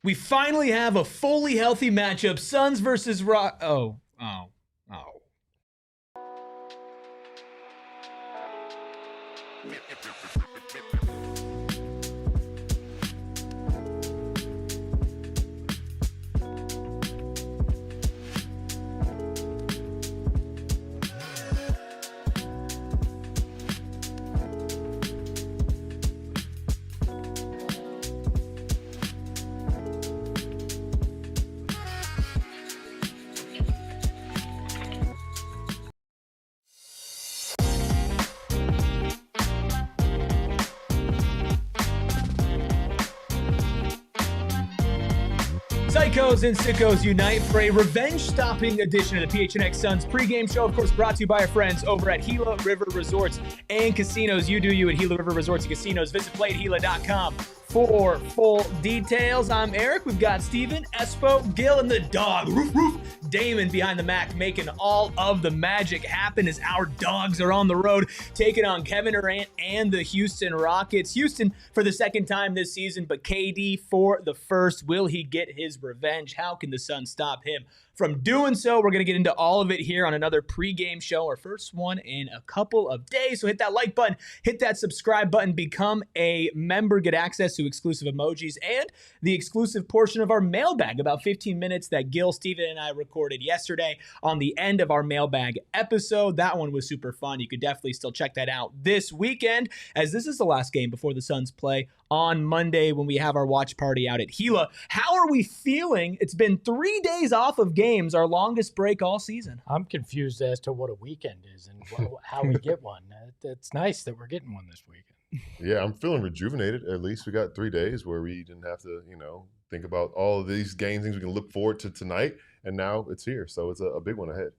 We finally have a fully healthy matchup. Suns versus Rock. Oh. Psychos and sickos unite for a revenge-stopping edition of the PHNX Suns pregame show. Of course, brought to you by our friends over at Gila River Resorts and Casinos. You do you at Gila River Resorts and Casinos. Visit playatgila.com for full details. I'm Eric. We've got Steven, Espo, Gil, and the dog, Roof, Damon behind the Mac, making all of the magic happen as our dogs are on the road, taking on Kevin Durant and the Houston Rockets. Houston for the second time this season, but KD for the first. Will he get his revenge? How can the Suns stop him from doing so? We're going to get into all of it here on another pregame show, our first one in a couple of days. So hit that like button, hit that subscribe button, become a member, get access to exclusive emojis and the exclusive portion of our mailbag, about 15 minutes that Gil, Steven, and I recorded yesterday on the end of our mailbag episode. That one was super fun. You could definitely still check that out this weekend, as this is the last game before the Suns play on Monday when we have our watch party out at Gila. How are we feeling? It's been 3 days off of games, our longest break all season. I'm confused as to what a weekend is and how we get one. It's nice that we're getting one this weekend. Yeah, I'm feeling rejuvenated. At least we got 3 days where we didn't have to, think about all of these game things we can look forward to tonight. And now it's here. So it's a big one ahead.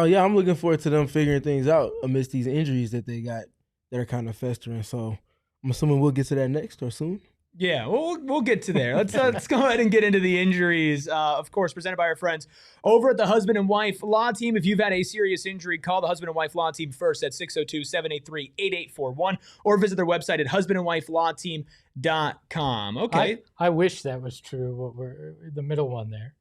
Yeah, I'm looking forward to them figuring things out amidst these injuries that they got that are kind of festering. So I'm assuming we'll get to that next or soon. Yeah, we'll get to there. Let's go ahead and get into the injuries. Of course, presented by our friends over at the Husband and Wife Law Team. If you've had a serious injury, call the Husband and Wife Law Team first at 602-783-8841 or visit their website at husbandandwifelawteam.com. Okay. I wish that was true. What we're the middle one there.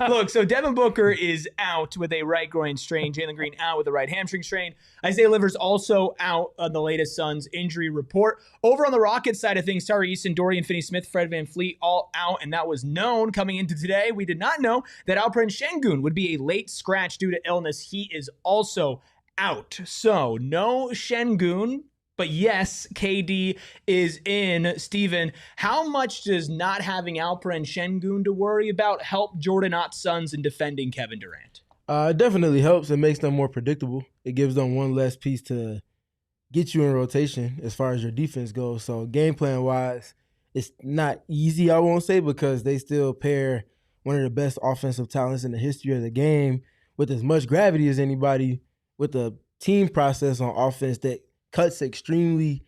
Look, so Devin Booker is out with a right groin strain. Jalen Green out with a right hamstring strain. Isaiah Livers also out on the latest Suns injury report. Over on the Rockets side of things, Tari Eason, Dorian Finney-Smith, Fred VanVleet all out, and that was known coming into today. We did not know that Alperen Şengün would be a late scratch due to illness. He is also out. So no Şengün, but yes, KD is in. Steven, how much does not having Alperen Şengün to worry about help Jordan Ott's Suns in defending Kevin Durant? It definitely helps. It makes them more predictable. It gives them one less piece to get you in rotation as far as your defense goes. So game plan wise, it's not easy, I won't say, because they still pair one of the best offensive talents in the history of the game with as much gravity as anybody, with a team process on offense that cuts extremely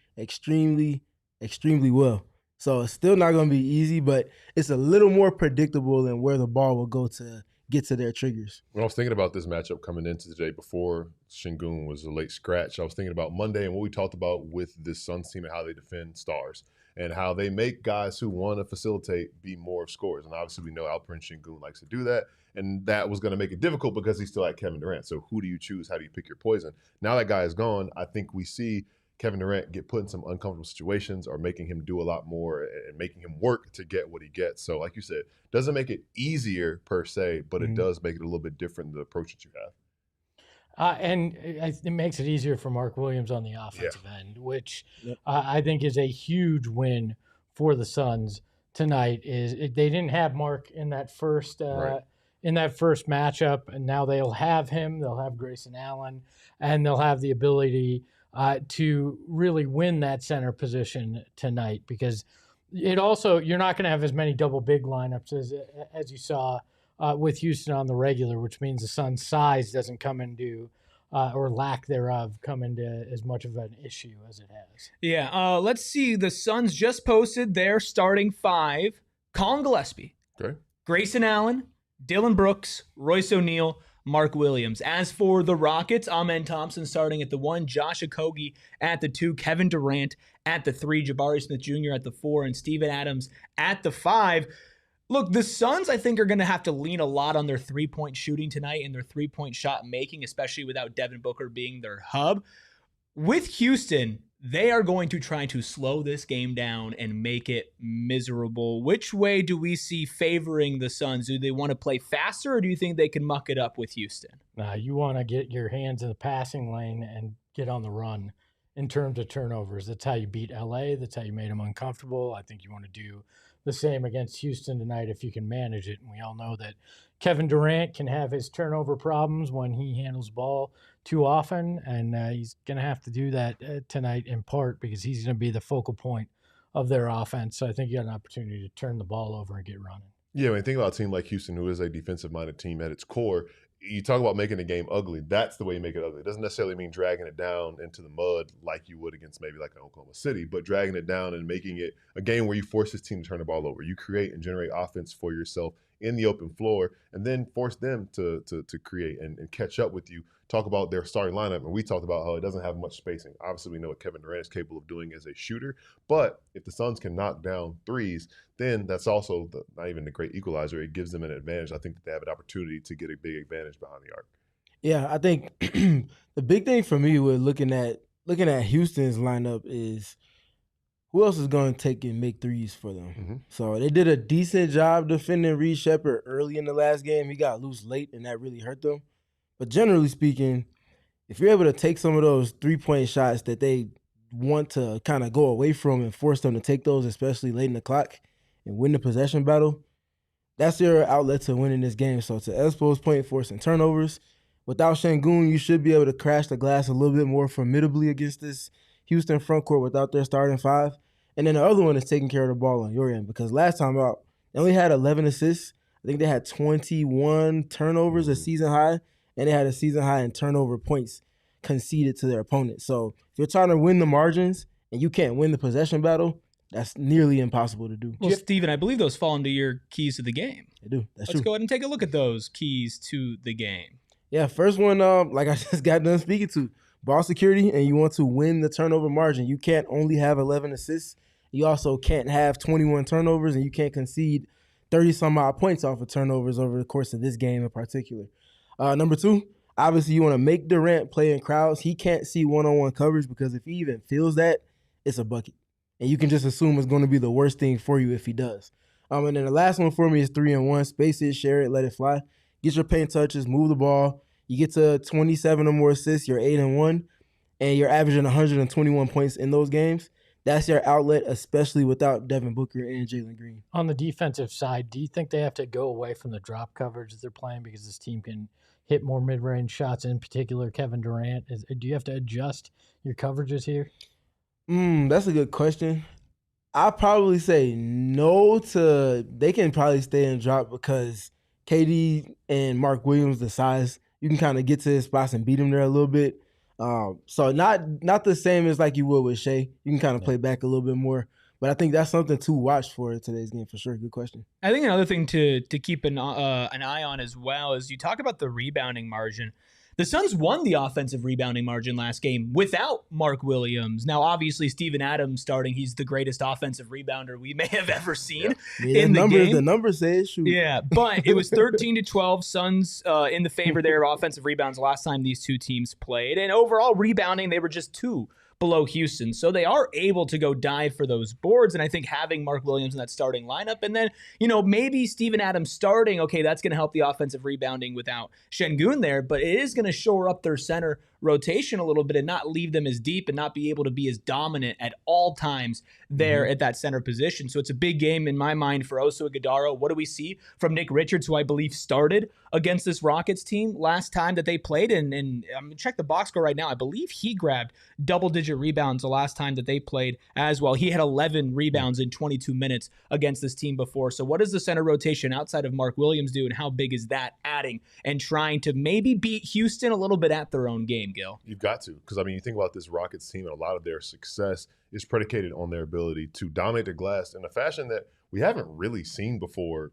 well. So it's still not going to be easy, but it's a little more predictable in where the ball will go to get to their triggers. When I was thinking about this matchup coming into today before Şengün was a late scratch, I was thinking about Monday and what we talked about with this Suns team and how they defend stars and how they make guys who want to facilitate be more scorers. And obviously we know Alperen Şengün likes to do that, and that was going to make it difficult because he's still at Kevin Durant. So who do you choose? How do you pick your poison? Now that guy is gone, I think we see Kevin Durant get put in some uncomfortable situations or making him do a lot more and making him work to get what he gets. So like you said, doesn't make it easier per se, but it does make it a little bit different in the approach that you have. And it makes it easier for Mark Williams on the offensive end, which I think is a huge win for the Suns tonight. They didn't have Mark in that first matchup, and now they'll have him. They'll have Grayson Allen, and they'll have the ability to really win that center position tonight, because it also, you're not going to have as many double big lineups as you saw with Houston on the regular, which means the Suns' size doesn't come into or lack thereof come into as much of an issue as it has. Yeah, let's see. The Suns just posted their starting five. Colin Gillespie, Okay. Grayson Allen, Dillon Brooks, Royce O'Neal, Mark Williams. As for the Rockets, Amen Thompson starting at the 1, Josh Okogie at the 2, Kevin Durant at the 3, Jabari Smith Jr. at the 4, and Steven Adams at the 5. Look, the Suns, I think, are going to have to lean a lot on their three-point shooting tonight and their three-point shot making, especially without Devin Booker being their hub. With Houston, they are going to try to slow this game down and make it miserable. Which way do we see favoring the Suns? Do they want to play faster, or do you think they can muck it up with Houston? You want to get your hands in the passing lane and get on the run in terms of turnovers. That's how you beat LA. That's how you made them uncomfortable. I think you want to do the same against Houston tonight if you can manage it. And we all know that Kevin Durant can have his turnover problems when he handles ball too often, and he's going to have to do that tonight in part because he's going to be the focal point of their offense. So I think you got an opportunity to turn the ball over and get running. Yeah, when you think about a team like Houston, who is a defensive-minded team at its core, you talk about making a game ugly. That's the way you make it ugly. It doesn't necessarily mean dragging it down into the mud like you would against maybe like an Oklahoma City, but dragging it down and making it a game where you force this team to turn the ball over. You create and generate offense for yourself in the open floor and then force them to create and catch up with you. Talk about their starting lineup, and we talked about how it doesn't have much spacing. Obviously, we know what Kevin Durant is capable of doing as a shooter, but if the Suns can knock down threes, then that's also not even the great equalizer. It gives them an advantage. I think that they have an opportunity to get a big advantage behind the arc. Yeah, I think the big thing for me with looking at Houston's lineup is who else is going to take and make threes for them. Mm-hmm. So they did a decent job defending Reed Shepherd early in the last game. He got loose late, and that really hurt them. But generally speaking, if you're able to take some of those three-point shots that they want to kind of go away from and force them to take those, especially late in the clock, and win the possession battle, that's your outlet to winning this game. So to Espo's point, forcing turnovers. Without Şengün, you should be able to crash the glass a little bit more formidably against this Houston front court without their starting 5. And then the other one is taking care of the ball on your end, because last time out, they only had 11 assists. I think they had 21 turnovers, a season high, and they had a season high in turnover points conceded to their opponent. So if you're trying to win the margins and you can't win the possession battle, that's nearly impossible to do. Well, Steven, I believe those fall into your keys to the game. They do. That's Let's true. go ahead and take a look at those keys to the game. Yeah, first one, like I just got done speaking to, ball security, and you want to win the turnover margin. You can't only have 11 assists. You also can't have 21 turnovers, and you can't concede 30-some-odd points off of turnovers over the course of this game in particular. Number 2, obviously you want to make Durant play in crowds. He can't see one-on-one coverage, because if he even feels that, it's a bucket. And you can just assume it's going to be the worst thing for you if he does. And then the last one for me is 3-and-1. Space it, share it, let it fly. Get your paint touches, move the ball. You get to 27 or more assists, you're 8-and-1, and you're averaging 121 points in those games. That's your outlet, especially without Devin Booker and Jalen Green. On the defensive side, do you think they have to go away from the drop coverage that they're playing because this team can hit more mid-range shots, in particular Kevin Durant? Do you have to adjust your coverages here? That's a good question. I'll probably say no to – they can probably stay in drop because KD and Mark Williams, the size, you can kind of get to his spots and beat him there a little bit. So not the same as like you would with Shea. You can kind of play back a little bit more. But I think that's something to watch for today's game for sure. Good question. I think another thing to keep an eye on as well is you talk about the rebounding margin. The Suns won the offensive rebounding margin last game without Mark Williams. Now, obviously, Steven Adams starting, he's the greatest offensive rebounder we may have ever seen in the game. The numbers say shoot. Yeah, but it was 13-12 Suns in the favor there of offensive rebounds last time these two teams played. And overall rebounding, they were just 2 below Houston. So they are able to go dive for those boards. And I think having Mark Williams in that starting lineup, and then, maybe Steven Adams starting, okay, that's going to help the offensive rebounding without Şengün there, but it is going to shore up their center rotation a little bit and not leave them as deep and not be able to be as dominant at all times there at that center position. So it's a big game in my mind for Oso Ighodaro. What do we see from Nick Richards, who I believe started against this Rockets team last time that they played? And I'm going to check the box score right now. I believe he grabbed double-digit rebounds the last time that they played as well. He had 11 rebounds in 22 minutes against this team before. So what does the center rotation outside of Mark Williams do, and how big is that adding and trying to maybe beat Houston a little bit at their own game, Gil? You've got to, because you think about this Rockets team, and a lot of their success is predicated on their ability to dominate the glass in a fashion that we haven't really seen before,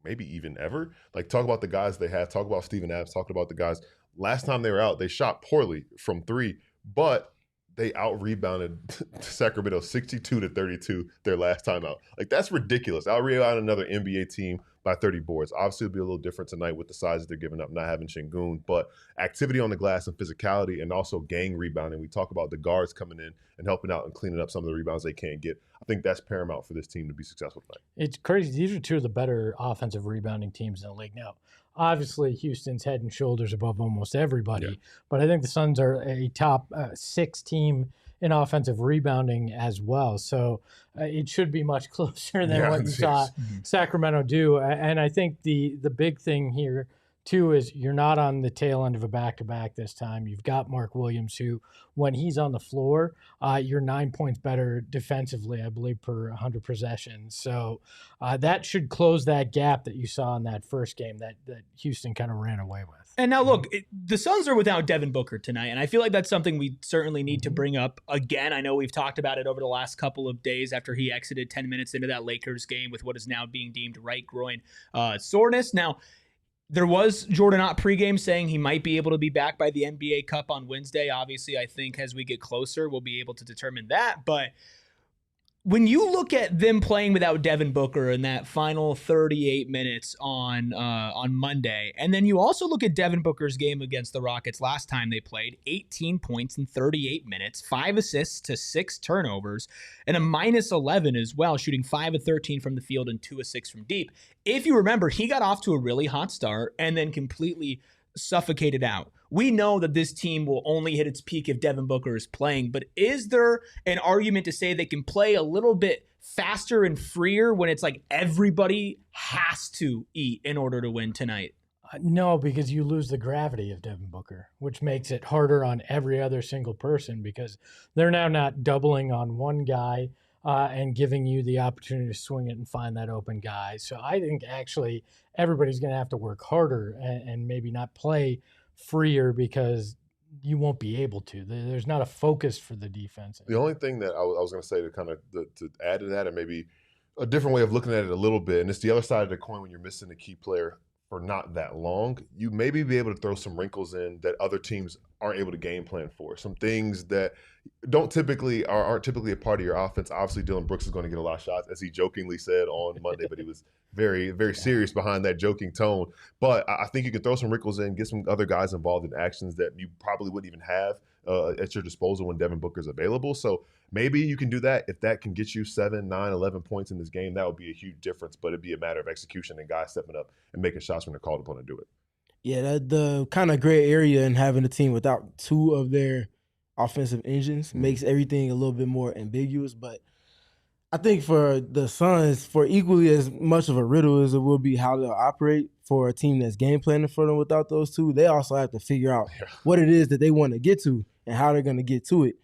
maybe even ever. Like, talk about the guys they have. Talk about Steven Adams. Talking about the guys. Last time they were out, they shot poorly from 3, but they out-rebounded Sacramento 62-32 their last time out. Like, that's ridiculous. Out-rebounded another NBA team by 30 boards. Obviously, it'll be a little different tonight with the size that they're giving up, not having Şengün, but activity on the glass and physicality and also gang rebounding. We talk about the guards coming in and helping out and cleaning up some of the rebounds they can't get. I think that's paramount for this team to be successful tonight. It's crazy. These are 2 of the better offensive rebounding teams in the league now. Obviously, Houston's head and shoulders above almost everybody, but I think the Suns are a top 6 team in offensive rebounding as well. So it should be much closer than what you saw Sacramento do. And I think the big thing here, too, is you're not on the tail end of a back-to-back this time. You've got Mark Williams, who, when he's on the floor, you're 9 points better defensively, I believe, per 100 possessions. So that should close that gap that you saw in that first game that Houston kind of ran away with. And now, look, the Suns are without Devin Booker tonight, and I feel like that's something we certainly need to bring up again. I know we've talked about it over the last couple of days after he exited 10 minutes into that Lakers game with what is now being deemed right groin soreness. Now, there was Jordan Ott pregame saying he might be able to be back by the NBA Cup on Wednesday. Obviously, I think as we get closer, we'll be able to determine that. But when you look at them playing without Devin Booker in that final 38 minutes on Monday, and then you also look at Devin Booker's game against the Rockets last time they played, 18 points in 38 minutes, 5 assists to 6 turnovers, and a minus 11 as well, shooting 5 of 13 from the field and 2 of 6 from deep. If you remember, he got off to a really hot start and then completely suffocated out. We know that this team will only hit its peak if Devin Booker is playing, but is there an argument to say they can play a little bit faster and freer when it's like everybody has to eat in order to win tonight? No, because you lose the gravity of Devin Booker, which makes it harder on every other single person because they're now not doubling on one guy and giving you the opportunity to swing it and find that open guy. So I think actually everybody's going to have to work harder and maybe not play freer because you won't be able to. There's not a focus for the defense. The only thing that I was going to say to kind of to add to that, and maybe a different way of looking at it a little bit, and it's the other side of the coin when you're missing a key player for not that long, you maybe be able to throw some wrinkles in that other teams aren't able to game plan for. Some things that aren't typically a part of your offense. Obviously, Dillon Brooks is going to get a lot of shots, as he jokingly said on Monday, but he was very, very serious behind that joking tone. But I think you can throw some wrinkles in, get some other guys involved in actions that you probably wouldn't even have at your disposal when Devin Booker's available. So maybe you can do that. If that can get you 7, 9, 11 points in this game, that would be a huge difference. But it'd be a matter of execution and guys stepping up and making shots when they're called upon to do it. Yeah, the kind of gray area in having a team without 2 of their offensive engines makes everything a little bit more ambiguous. But I think for the Suns, for equally as much of a riddle as it will be how they'll operate for a team that's game planning for them without those 2, they also have to figure out what it is that they want to get to and how they're going to get to it.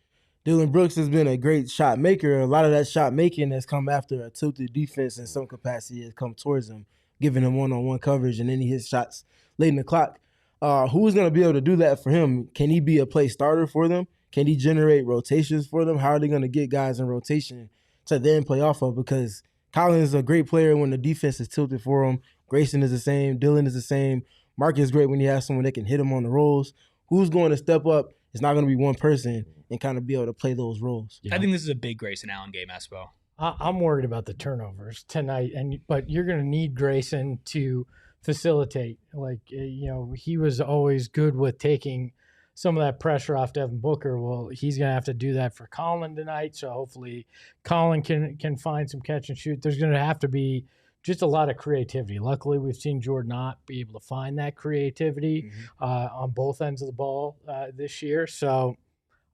Dillon Brooks has been a great shot maker. A lot of that shot making has come after a tilted defense in some capacity has come towards him, giving him one-on-one coverage, and then he hits shots late in the clock. Who's going to be able to do that for him? Can he be a play starter for them? Can he generate rotations for them? How are they going to get guys in rotation to then play off of? Because Collins is a great player when the defense is tilted for him. Grayson is the same. Dillon is the same. Mark is great when he has someone that can hit him on the rolls. Who's going to step up? It's not going to be one person and kind of be able to play those roles. Yeah. I think this is a big Grayson Allen game, Espo. I'm worried about the turnovers tonight, but you're going to need Grayson to facilitate. Like, he was always good with taking some of that pressure off Devin Booker. Well, he's going to have to do that for Colin tonight, so hopefully Colin can find some catch and shoot. There's going to have to be just a lot of creativity. Luckily, we've seen Jordan Ott be able to find that creativity on both ends of the ball this year. So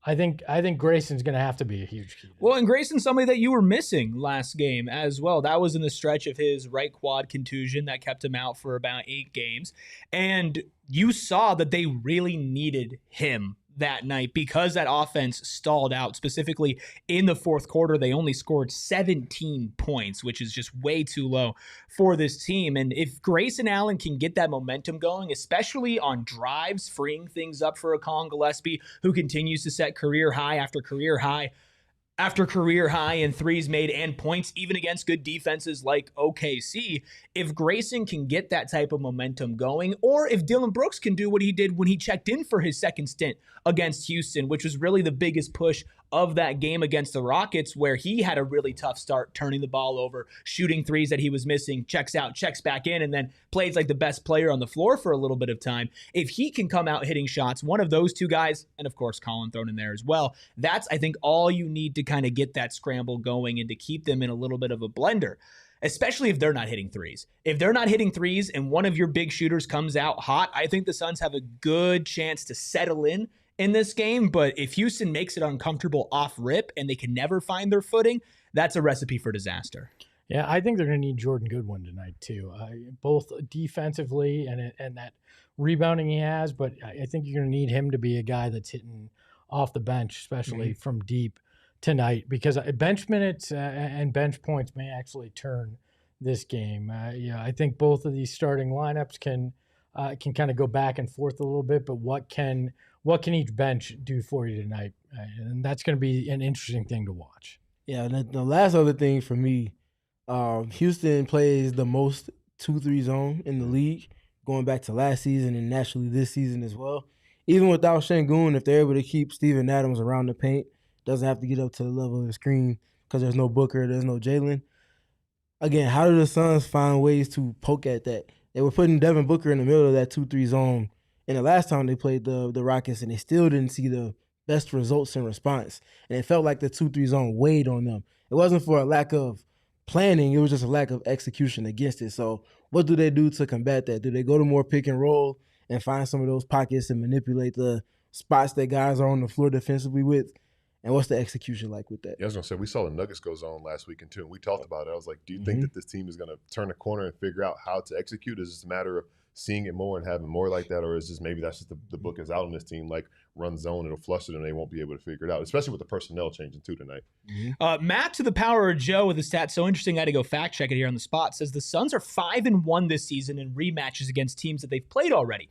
I think Grayson's going to have to be a huge key. Well, and Grayson's somebody that you were missing last game as well. That was in the stretch of his right quad contusion that kept him out for about 8 games. And you saw that they really needed him that night because that offense stalled out. Specifically in the fourth quarter, they only scored 17 points, which is just way too low for this team. And if Grayson Allen can get that momentum going, especially on drives, freeing things up for a Colin Gillespie, who continues to set career high after career high, after career high in threes made and points, even against good defenses like OKC. If Grayson can get that type of momentum going, or if Dillon Brooks can do what he did when he checked in for his second stint against Houston, which was really the biggest push of that game against the Rockets, where he had a really tough start, turning the ball over, shooting threes that he was missing, checks out, checks back in, and then plays like the best player on the floor for a little bit of time. If he can come out hitting shots, one of those two guys, and of course Colin thrown in there as well, that's, I think, all you need to kind of get that scramble going and to keep them in a little bit of a blender, especially if they're not hitting threes. If they're not hitting threes and one of your big shooters comes out hot, I think the Suns have a good chance to settle in this game. But if Houston makes it uncomfortable off rip and they can never find their footing, that's a recipe for disaster. Yeah, I think they're going to need Jordan Goodwin tonight too, both defensively and that rebounding he has. But I think you're going to need him to be a guy that's hitting off the bench, especially from deep tonight, because bench minutes and bench points may actually turn this game. I think both of these starting lineups can kind of go back and forth a little bit, but what can each bench do for you tonight? And that's going to be an interesting thing to watch. Yeah, and the last other thing for me, Houston plays the most 2-3 zone in the league, going back to last season and naturally this season as well. Even without Şengün, if they're able to keep Steven Adams around the paint, doesn't have to get up to the level of the screen because there's no Booker, there's no Jalen. Again, how do the Suns find ways to poke at that? They were putting Devin Booker in the middle of that 2-3 zone and the last time they played the Rockets, and they still didn't see the best results in response. And it felt like the 2-3 zone weighed on them. It wasn't for a lack of planning. It was just a lack of execution against it. So what do they do to combat that? Do they go to more pick and roll and find some of those pockets and manipulate the spots that guys are on the floor defensively with? And what's the execution like with that? Yeah, I was going to say, we saw the Nuggets go zone last weekend too, and we talked about it. I was like, do you think that this team is going to turn the corner and figure out how to execute? Is it a matter of seeing it more and having more like that, or is just maybe that's just the book is out on this team, like run zone, it'll flush it and they won't be able to figure it out, especially with the personnel changing too tonight. Matt to the power of Joe with a stat so interesting I had to go fact check it here on the spot, says the Suns are 5-1 this season in rematches against teams that they've played already.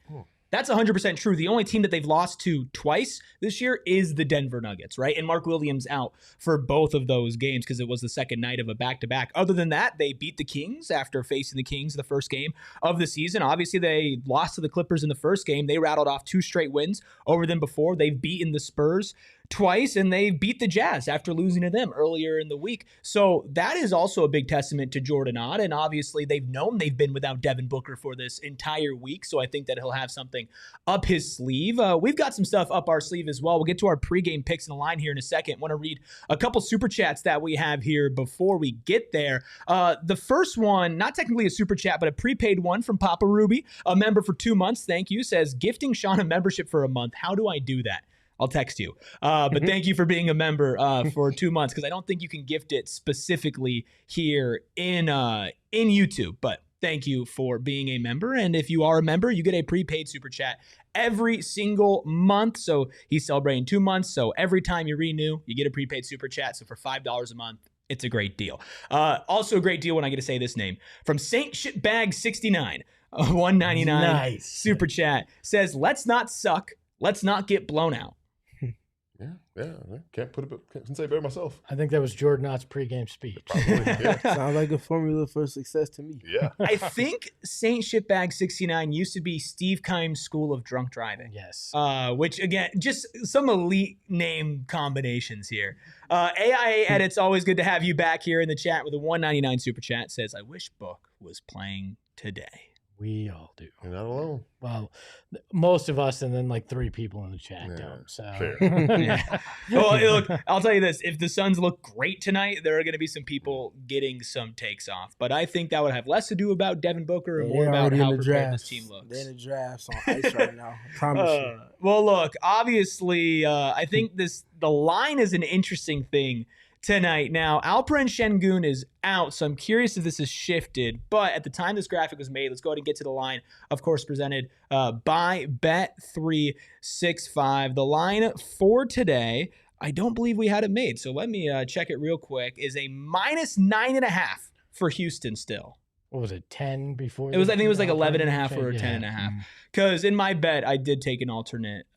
That's 100% true. The only team that they've lost to twice this year is the Denver Nuggets, right? And Mark Williams out for both of those games because it was the second night of a back-to-back. Other than that, they beat the Kings after facing the Kings the first game of the season. Obviously, they lost to the Clippers in the first game. They rattled off 2 straight wins over them before. They've beaten the Spurs twice, and they beat the Jazz after losing to them earlier in the week. So that is also a big testament to Jordan Ott, and obviously they've known they've been without Devin Booker for this entire week, so I think that he'll have something up his sleeve. We've got some stuff up our sleeve as well. We'll get to our pregame picks in the line here in a second. Want to read a couple super chats that we have here before we get there. The first one, not technically a super chat, but a prepaid one from Papa Ruby, a member for 2 months, thank you, says, gifting Sean a membership for a month. How do I do that? I'll text you. But thank you for being a member for 2 months, because I don't think you can gift it specifically here in YouTube. But thank you for being a member. And if you are a member, you get a prepaid super chat every single month. So he's celebrating 2 months. So every time you renew, you get a prepaid super chat. So for $5 a month, it's a great deal. Also a great deal when I get to say this name. From Saint Shitbag 69, $1.99 nice. Super chat says, let's not suck. Let's not get blown out. Yeah. Can't say better myself. I think that was Jordan Ott's pregame speech. Probably, yeah. Sounds like a formula for success to me. Yeah. I think Saint Shitbag 69 used to be Steve Keim's School of Drunk Driving. Yes. Which, again, just some elite name combinations here. AIA Edits, always good to have you back here in the chat with a $1.99 super chat. Says, I wish Book was playing today. We all do. You're not alone. Well, most of us, and then like 3 people in the chat don't. So, yeah. Well, look, I'll tell you this: if the Suns look great tonight, there are going to be some people getting some takes off. But I think that would have less to do about Devin Booker and more about how prepared this team looks. They're in the drafts on ice right now. I promise you. Well, look, obviously, I think the line is an interesting thing tonight. Now, Alperen Şengün is out, so I'm curious if this has shifted. But at the time this graphic was made, let's go ahead and get to the line. Of course, presented by Bet365. The line for today, I don't believe we had it made, so let me check it real quick, is a -9.5 for Houston still. What was it, 10 before? I think it was like 11.5 or 10.5. Because in my bet, I did take an alternate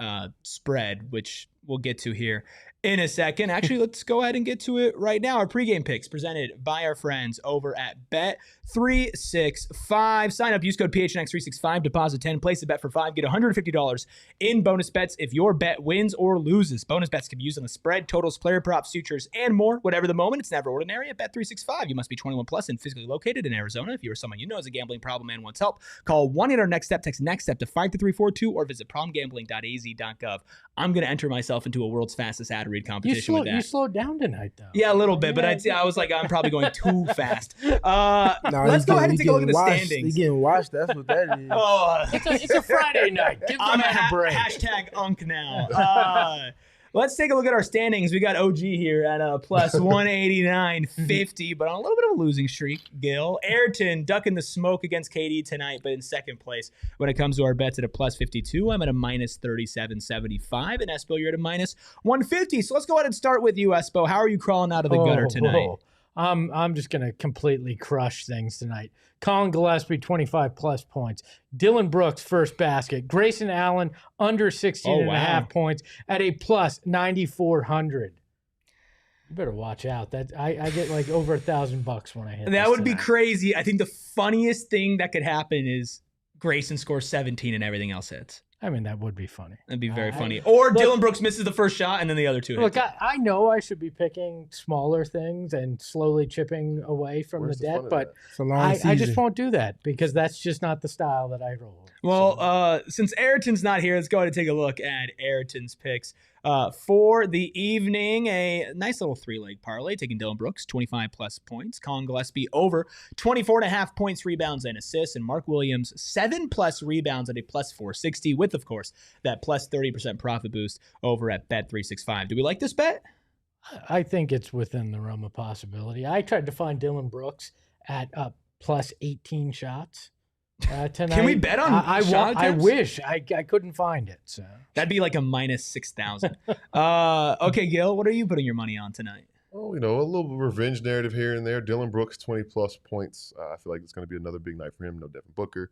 spread, which we'll get to here in a second. Actually, let's go ahead and get to it right now. Our pregame picks presented by our friends over at Bet365. Sign up, use code PHNX365, deposit 10, place a bet for 5, get $150 in bonus bets if your bet wins or loses. Bonus bets can be used on the spread, totals, player props, futures, and more. Whatever the moment, it's never ordinary at Bet365. You must be 21 plus and physically located in Arizona. If you or someone you know has a gambling problem and wants help, call 1-800-NEXT-STEP, text NEXT STEP to 52342 or visit problemgambling.az.gov. I'm going to enter myself into a world's fastest ad read competition with that. You slowed down tonight, though. Yeah, a little bit, but I was like, I'm probably going too fast. Let's go ahead and take a look at the standings. You're getting watched. That's what that is. It's a Friday night. Give them a break. Hashtag Unk now. Let's take a look at our standings. We got OG here at plus 189.50, but on a little bit of a losing streak, Gil. Ayrton ducking the smoke against KD tonight, but in second place when it comes to our bets at a plus 52. I'm at a minus 37.75, and Espo, you're at a minus 150. So let's go ahead and start with you, Espo. How are you crawling out of the gutter tonight? I'm just going to completely crush things tonight. Colin Gillespie, 25 plus points. Dillon Brooks, first basket. Grayson Allen, under 16 and a half points at a plus 9,400. You better watch out. That I get like over $1,000 when I hit that. Would be crazy. I think the funniest thing that could happen is Grayson scores 17 and everything else hits. I mean, that would be funny. That'd be very funny. Or Dillon Brooks misses the first shot and then the other two hits. Look, I know I should be picking smaller things and slowly chipping away from the debt, but I just won't do that because that's just not the style that I roll. Well, since Ayrton's not here, let's go ahead and take a look at Ayrton's picks. For the evening, a nice little 3-leg parlay, taking Dillon Brooks, 25 plus points. Colin Gillespie over 24.5 points, rebounds, and assists. And Mark Williams, 7 plus rebounds at a plus 460 with, of course, that plus 30% profit boost over at Bet365. Do we like this bet? I think it's within the realm of possibility. I tried to find Dillon Brooks at plus 18 shots. Tonight. Can we bet on I wish. I couldn't find it. So that'd be like a minus 6,000. Okay, Gil, what are you putting your money on tonight? Oh, a little revenge narrative here and there. Dillon Brooks, 20 plus points. I feel like it's going to be another big night for him. No Devin Booker.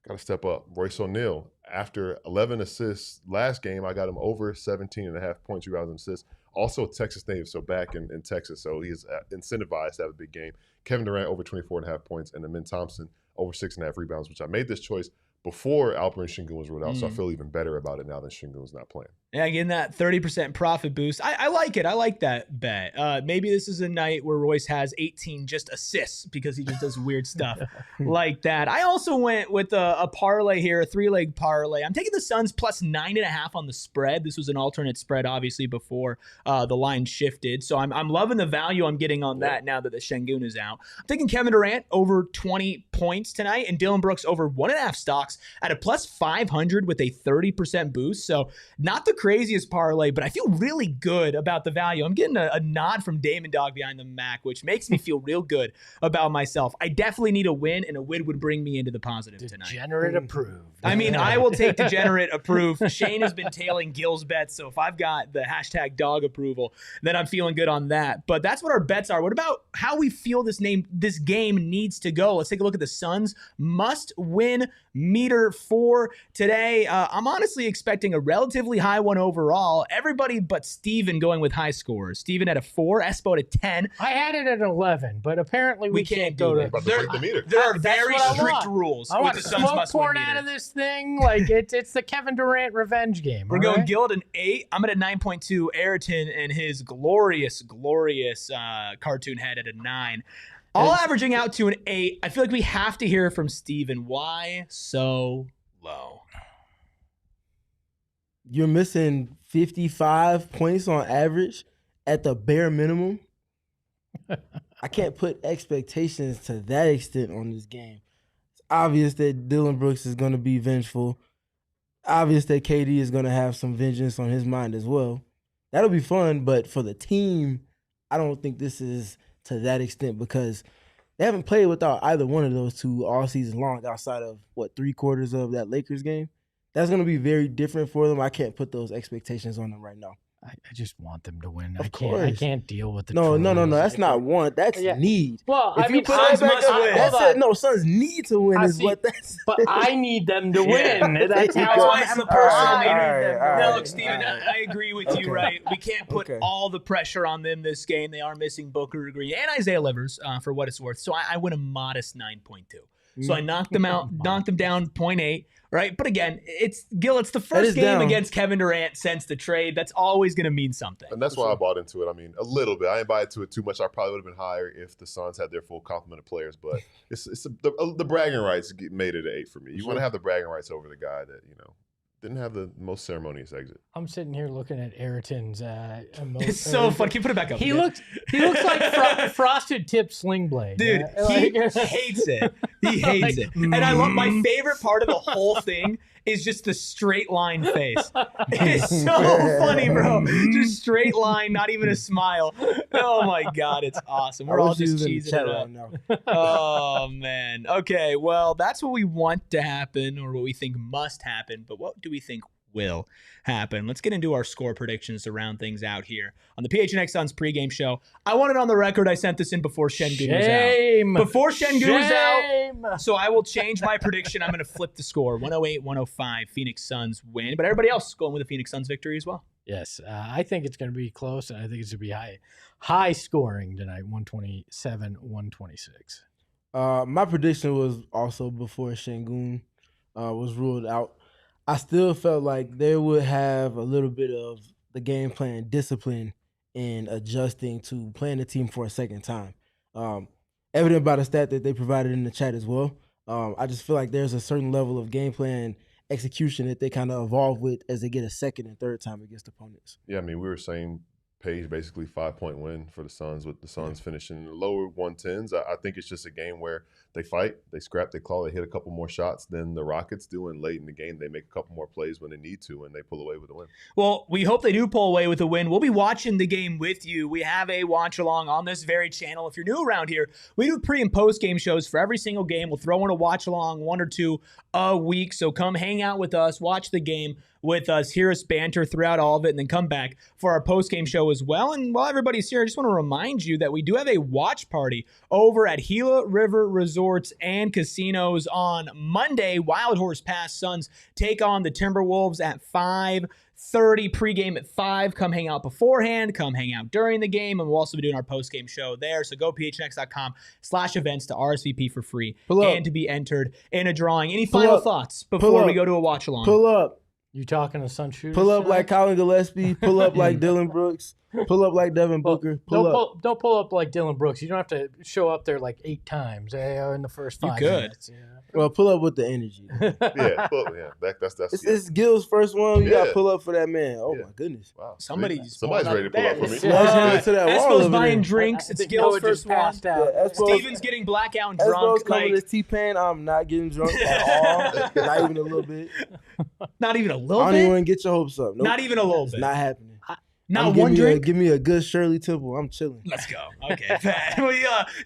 Got to step up. Royce O'Neal, after 11 assists last game, I got him over 17.5 points, rebounds, and assists. Also Texas native, so back in Texas, so he's incentivized to have a big game. Kevin Durant over 24.5 points, and Amin Thompson over 6.5 rebounds, which I made this choice before Alperen Şengün was ruled out, so I feel even better about it now that Şengün's not playing. Yeah, getting that 30% profit boost. I like it. I like that bet. Maybe this is a night where Royce has 18 just assists because he just does weird stuff like that. I also went with a parlay here, a 3-leg parlay. I'm taking the Suns plus 9.5 on the spread. This was an alternate spread, obviously, before the line shifted. So I'm loving the value I'm getting on that now that the Şengün is out. I'm taking Kevin Durant over 20 points tonight and Dillon Brooks over 1.5 stocks at a plus 500 with a 30% boost. So not the craziest parlay, but I feel really good about the value. I'm getting a nod from Damon Dog behind the Mac, which makes me feel real good about myself. I definitely need a win, and a win would bring me into the positive tonight. Degenerate approved. I mean, I will take degenerate approved. Shane has been tailing Gil's bets, so if I've got the hashtag dog approval, then I'm feeling good on that. But that's what our bets are. What about how we feel this game needs to go? Let's take a look at the Suns must-win meter for today. I'm honestly expecting a relatively high one overall. Everybody but Steven going with high scores. Steven at a 4, Espo at a 10. I had it at 11, but apparently we can't go to. There are very strict rules. I want smoke pouring out of this thing. Like it's the Kevin Durant revenge game. We're going Gil at an 8. I'm at a 9.2. Ayrton and his glorious cartoon head at a 9. All averaging out to an 8. I feel like we have to hear from Steven. Why so low? You're missing 55 points on average at the bare minimum. I can't put expectations to that extent on this game. It's obvious that Dillon Brooks is going to be vengeful. Obvious that KD is going to have some vengeance on his mind as well. That'll be fun, but for the team, I don't think this is to that extent because they haven't played without either one of those two all season long outside of, 3/4 of that Lakers game. That's going to be very different for them. I can't put those expectations on them right now. I just want them to win. Of I course. can't deal with the No. trolls. That's not want. That's need. Well, If I you mean, put that Suns back must up, win. that's it. No, Suns need to win. Is see, what that's. but I need them to win. Yeah. That's That's how why it's the personal I meaning. need them to All No, win. look, Steven, I agree with you, Okay. right? We can't put Okay. all the pressure on them this game. They are missing Booker Green and Isaiah Livers for what it's worth. So I win a modest 9.2. So I knocked them out, knocked them down 0.8, right? But again, it's the first game against Kevin Durant since the trade. That's always going to mean something. And that's why I bought into it. I mean, a little bit. I didn't buy into it too much. I probably would have been higher if the Suns had their full complement of players. But the bragging rights made it an 8 for me. You want to have the bragging rights over the guy that, didn't have the most ceremonious exit. I'm sitting here looking at Ayrton's. It's so fun. Can you put it back up? He looks like frosted tip sling blade. Dude, he hates it. He hates it. And I love my favorite part of the whole thing is just the straight line face. It's so funny, bro. Just straight line, not even a smile. Oh my God, it's awesome. We're all just cheesing it up. Oh man. Okay, well, that's what we want to happen or what we think must happen, but what do we think will happen? Let's get into our score predictions to round things out here on the PHNX Suns pregame show. I want it on the record. I sent this in before Şengün was out. Before Şengün was out. So I will change my prediction. I'm going to flip the score. 108-105. Phoenix Suns win. But everybody else is going with the Phoenix Suns victory as well. Yes, I think it's going to be close, and I think it's going to be high scoring tonight, 127-126. My prediction was also before Şengün was ruled out. I still felt like they would have a little bit of the game plan discipline in adjusting to playing the team for a second time. Evident by the stat that they provided in the chat as well. I just feel like there's a certain level of game plan execution that they kind of evolve with as they get a second and third time against opponents. Yeah, I mean, we were saying page basically 5-point win for the Suns with the Suns finishing in the lower 110s. I think it's just a game where they fight, they scrap, they claw, they hit a couple more shots than the Rockets do, and late in the game they make a couple more plays when they need to, and they pull away with a win. Well, we hope they do pull away with a win. We'll be watching the game with you. We have a watch-along on this very channel. If you're new around here, we do pre- and post-game shows for every single game. We'll throw in a watch-along, 1 or 2 a week, so come hang out with us, watch the game with us, hear us banter throughout all of it, and then come back for our post-game show as well. And while everybody's here, I just want to remind you that we do have a watch party over at Gila River Resorts and Casinos on Monday. Wild Horse Pass Suns take on the Timberwolves at 5:30, pregame at 5. Come hang out beforehand, come hang out during the game, and we'll also be doing our post-game show there. So go phnx.com/events to RSVP for free and to be entered in a drawing. Any final thoughts before we go to a watch-along? Pull up. You talking to Sun Shooters? Pull up like Colin Gillespie. Pull up like Dillon Brooks. Pull up like Devin Booker. Don't pull up like Dillon Brooks. You don't have to show up there like 8 times in the first 5 minutes. You could. Well, pull up with the energy. That's it's Gil's first one. You got to pull up for that man. Oh, my goodness. Wow. Somebody's ready to pull up for me. Espo's buying drinks. It's Gil's first one. passed out. Steven's getting blackout Espo's drunk. coming to T-Pain. I'm not getting drunk at all. Not even a little bit. Not even a little I don't bit? even want to get your hopes up. Nope. Not even a little bit. Not happening. Not one drink? Give me a good Shirley Temple. I'm chilling. Let's go. Okay.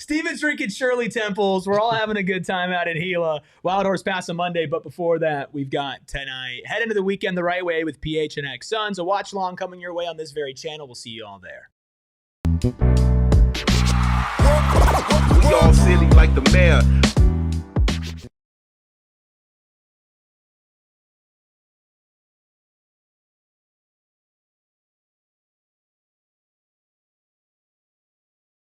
Steven's drinking Shirley Temples. We're all having a good time out at Gila. Wild Horse Pass on Monday, but before that, we've got tonight. Head into the weekend the right way with PHNX Suns. A watch along coming your way on this very channel. We'll see you all there. We all silly like the mayor.